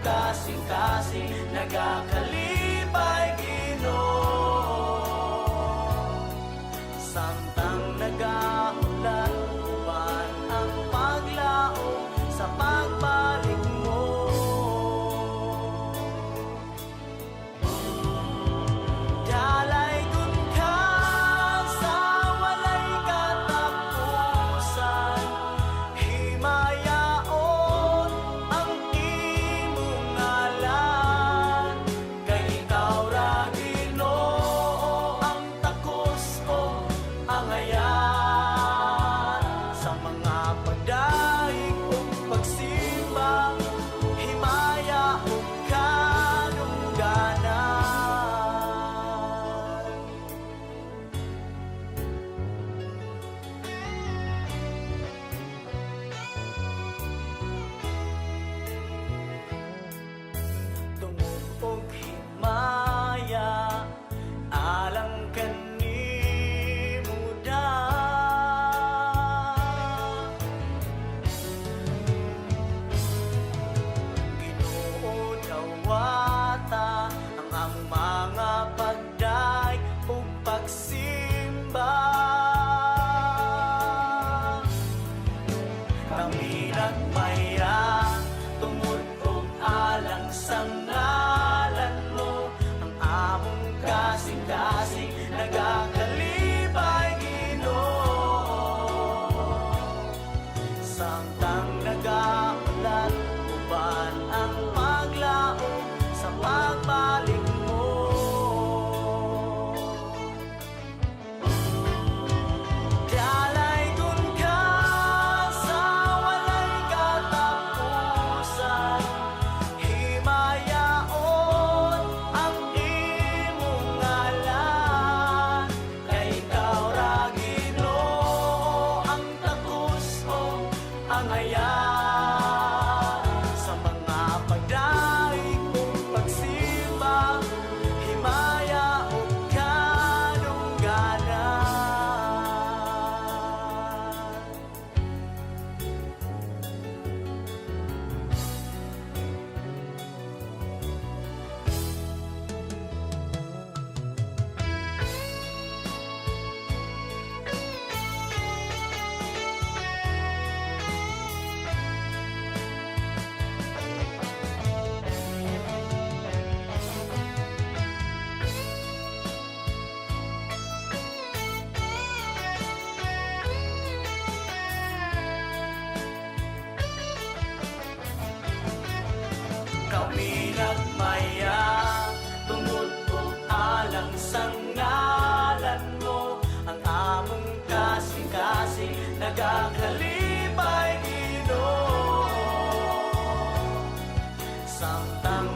kasing-kasing nagakalipay Ginoo. Samtang nagaulan uban ang paglaom sa pagbalik mo. Dalay kun ka sa walay katapusan, himayaon ang imong ngalan. Kay ikaw ra Ginoo ang takos ko ang ayan. Sa mga pagdaig o pagsimba, himaya o kadungganan. Tungog og himaya alang kanimo da. Ginoo dawata ang among mga pagdaig ug pagsimba. Kami nagmaya tungod og alang sa ngalan mo. Ang among kasing-kasing nagakalipay Ginoo. Samtang nagaulan uban ang paglaom sa pagbalik mo. Dalay kun ka sa walay katapusan, himayaon ang imong ngalan. Kay ikaw ra Ginoo ang takos o ang ayan. Sa mga pagdaig o pagsimba, himaya o kadungganan. Kami nagmaya tungod og alang sa ngalan mo. Ang among kasing-kasing nagakalipay Ginoo. Samtang